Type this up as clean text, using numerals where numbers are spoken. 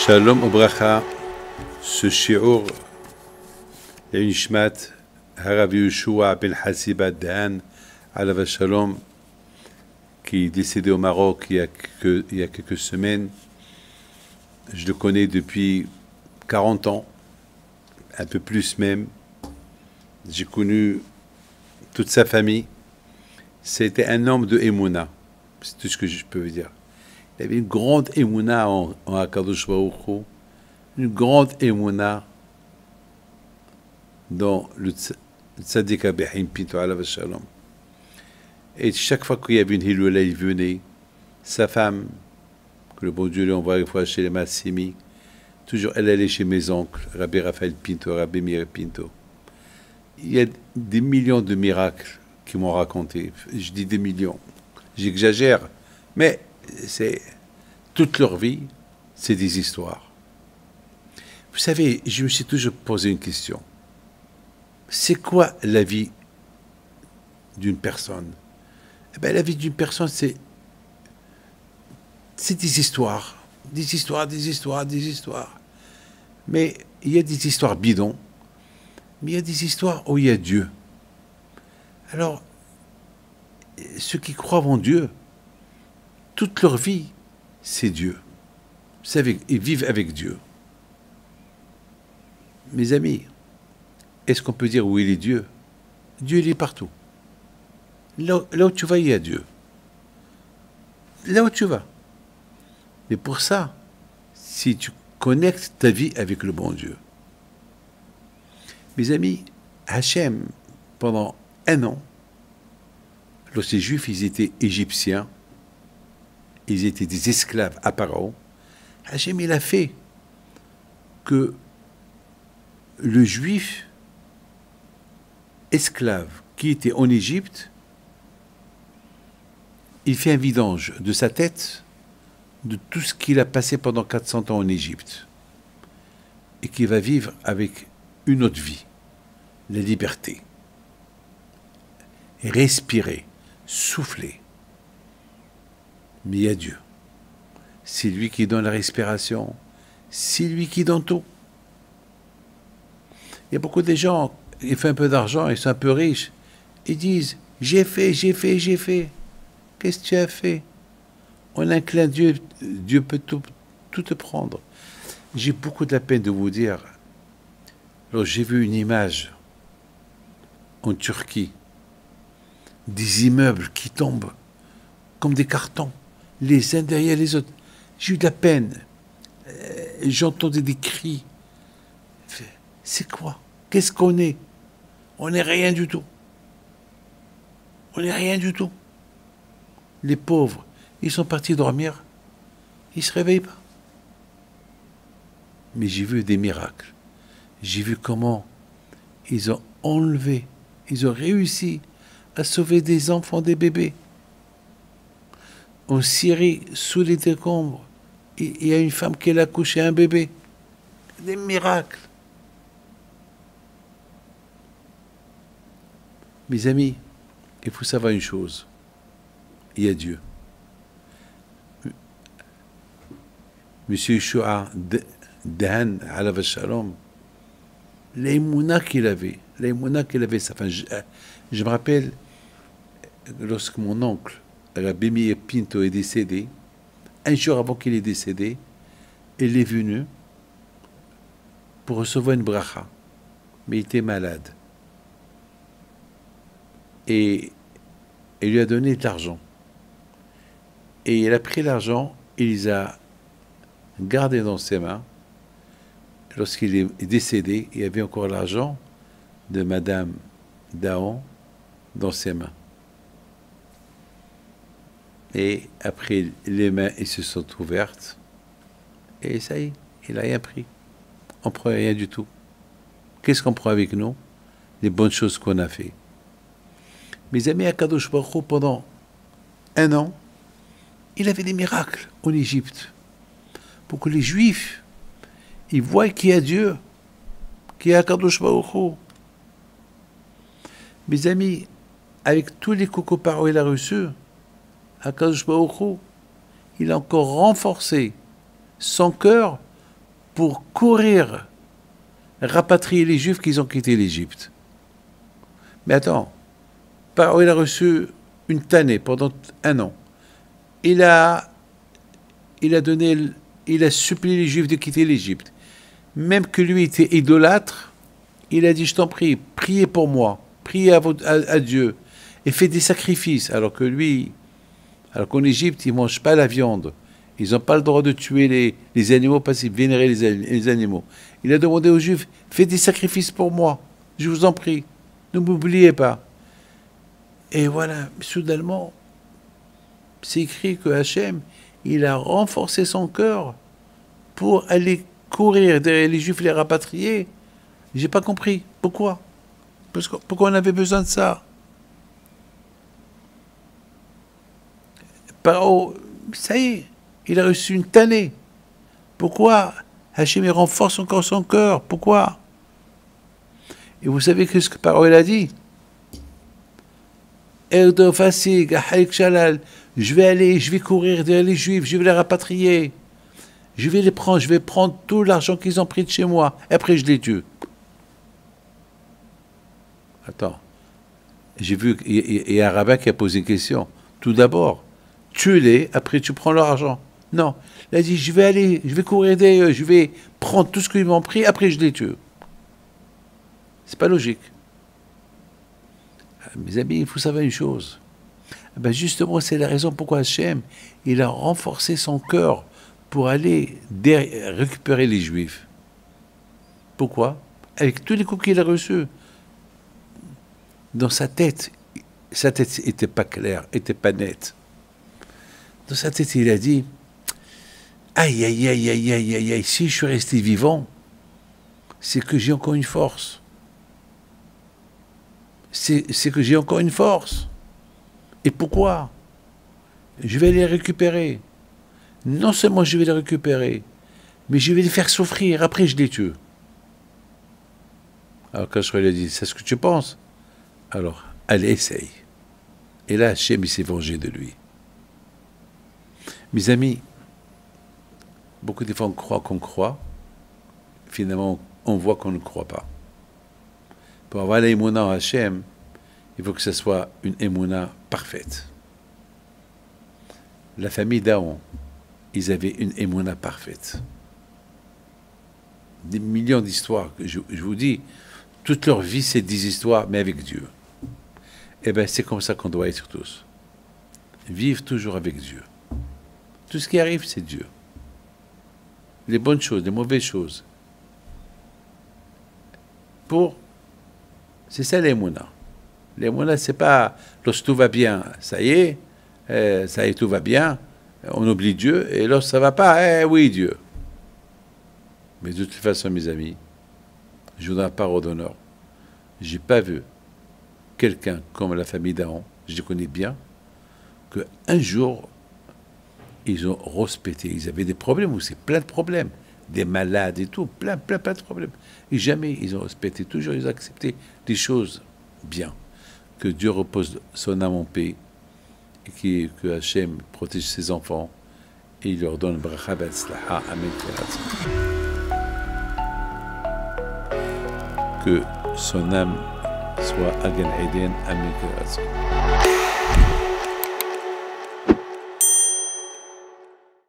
Shalom Obracha, ce shiur est une shmat Harav Yehoshua ben Hasiba Dan Alav Shalom, qui est décédé au Maroc il y a quelques semaines. Je le connais depuis 40 ans, un peu plus même. J'ai connu toute sa famille. C'était un homme de Emouna, c'est tout ce que je peux vous dire. Il avait une grande émouna en Akadosh Baruch Hu, une grande émouna dans le Tzaddik Abihim Pinto Alav Shalom. Et chaque fois qu'il y avait une Hiloula, il venait, sa femme, que le bon Dieu lui envoie une fois chez les Massimi, toujours elle allait chez mes oncles, Rabbi Raphaël Pinto, Rabbi Meir Pinto. Il y a des millions de miracles qui m'ont raconté. Je dis des millions, j'exagère, mais c'est toute leur vie, c'est des histoires. Vous savez, je me suis toujours posé une question. C'est quoi la vie d'une personne? Eh bien, la vie d'une personne, c'est des histoires. Des histoires, des histoires, des histoires. Mais il y a des histoires bidons, mais il y a des histoires où il y a Dieu. Alors, ceux qui croient en Dieu, toute leur vie, c'est Dieu. Vous savez, ils vivent avec Dieu. Mes amis, est-ce qu'on peut dire où il est Dieu? Dieu, il est partout. Là où tu vas, il y a Dieu. Là où tu vas. Mais pour ça, si tu connectes ta vie avec le bon Dieu. Mes amis, Hachem, pendant 1 an, lorsque les Juifs, ils étaient égyptiens, ils étaient des esclaves à Pharaon, Hachem, il a fait que le Juif esclave qui était en Égypte, il fait un vidange de sa tête de tout ce qu'il a passé pendant 400 ans en Égypte et qui va vivre avec une autre vie, la liberté. Et respirer, souffler. Mais il y a Dieu. C'est lui qui donne la respiration. C'est lui qui donne tout. Il y a beaucoup de gens, ils font un peu d'argent, ils sont un peu riches. Ils disent, j'ai fait, j'ai fait, j'ai fait. Qu'est-ce que tu as fait? En un clin d'œil, Dieu peut tout te prendre. J'ai beaucoup de la peine de vous dire. Alors, j'ai vu une image en Turquie, des immeubles qui tombent comme des cartons, les uns derrière les autres. J'ai eu de la peine. J'entendais des cris. C'est quoi? Qu'est-ce qu'on est? On n'est rien du tout. On n'est rien du tout. Les pauvres, ils sont partis dormir. Ils ne se réveillent pas. Mais j'ai vu des miracles. J'ai vu comment ils ont enlevé, ils ont réussi à sauver des enfants, des bébés. En Syrie, sous les décombres, il y a une femme qui a accouché un bébé. Des miracles. Mes amis, il faut savoir une chose. Il y a Dieu. Monsieur Yeshua Dan Alav Shalom, l'aïmouna qu'il avait, sa fin. Je me rappelle, lorsque mon oncle, Rabbi Meir Pinto, est décédé, un jour avant qu'il est décédé, il est venu pour recevoir une bracha, mais il était malade. Et il lui a donné de l'argent. Et il a pris l'argent, il les a gardés dans ses mains. Lorsqu'il est décédé, il y avait encore l'argent de Madame Daon dans ses mains. Et après, les mains elles se sont ouvertes. Et ça y est, il n'a rien pris. On ne prend rien du tout. Qu'est-ce qu'on prend avec nous? Les bonnes choses qu'on a fait. Mes amis, Akadosh Baruch Hu, pendant 1 an, il avait des miracles en Égypte. Pour que les Juifs, ils voient qu'il y a Dieu, qu'il y a Akadosh Baruch Hu. Mes amis, avec tous les cocoparos qu'il a reçus, Akadosh Baruch Hu, il a encore renforcé son cœur pour courir, rapatrier les Juifs qui ont quitté l'Égypte. Mais attends, Pharaon, il a reçu une tannée pendant 1 an. Il a supplié les Juifs de quitter l'Égypte. Même que lui était idolâtre, il a dit, je t'en prie, priez pour moi, priez à Dieu, et faites des sacrifices. Alors qu'en Égypte, ils ne mangent pas la viande. Ils n'ont pas le droit de tuer les animaux parce qu'ils vénéraient les animaux. Il a demandé aux Juifs, faites des sacrifices pour moi, je vous en prie, ne m'oubliez pas. Et voilà, soudainement, c'est écrit que Hachem, il a renforcé son cœur pour aller courir derrière les Juifs, les rapatrier. J'ai pas compris. Pourquoi? Pourquoi on avait besoin de ça? Paro, ça y est, il a reçu une tannée. Pourquoi Hachem il renforce encore son cœur? Pourquoi? Et vous savez ce que Paro il a dit? Erdo Fasig, Ahalik Shalal, je vais courir derrière les Juifs, je vais les rapatrier. Je vais les prendre, je vais prendre tout l'argent qu'ils ont pris de chez moi. Et après, je les tue. Attends. J'ai vu qu'il y a un rabbin qui a posé une question. Tout d'abord, tue-les, après tu prends leur argent. Non. Il a dit, je vais courir derrière eux, je vais prendre tout ce qu'ils m'ont pris, après je les tue. C'est pas logique. Mes amis, il faut savoir une chose. Ben justement, c'est la raison pourquoi Hachem, il a renforcé son cœur pour aller récupérer les Juifs. Pourquoi? Avec tous les coups qu'il a reçus. Dans sa tête n'était pas claire, n'était pas nette. Dans sa tête, il a dit, aïe, aïe, aïe, aïe, aïe, aïe, aïe, si je suis resté vivant, c'est que j'ai encore une force. C'est que j'ai encore une force. Et pourquoi? Je vais les récupérer. Non seulement je vais les récupérer, mais je vais les faire souffrir, après je les tue. Alors quand je lui ai dit, c'est ce que tu penses? Alors, allez, essaye. Et là, Hachem, il s'est vengé de lui. Mes amis, beaucoup de fois on croit qu'on croit, finalement on voit qu'on ne croit pas. Pour avoir l'émouna en Hachem, il faut que ce soit une émouna parfaite. La famille d'Aaron, ils avaient une émouna parfaite. Des millions d'histoires, je vous dis, toute leur vie c'est 10 histoires, mais avec Dieu. Eh bien c'est comme ça qu'on doit être tous. Vivre toujours avec Dieu. Tout ce qui arrive, c'est Dieu. Les bonnes choses, les mauvaises choses. C'est ça l'émouna. L'émouna, c'est pas lorsque tout va bien, ça y est, tout va bien, on oublie Dieu, et lorsque ça va pas, oui, Dieu. Mais de toute façon, mes amis, je vous donne la parole d'honneur. J'ai pas vu quelqu'un comme la famille d'Aaron, je les connais bien, qu'un jour, ils ont respecté. Ils avaient des problèmes aussi, plein de problèmes. Des malades et tout, plein de problèmes. Et jamais ils ont respecté. Toujours ils ont accepté des choses bien. Que Dieu repose son âme en paix. Et que Hachem protège ses enfants. Et il leur donne bracha b'atzlaha. Amen. Que son âme soit à Gan Eden. Amen.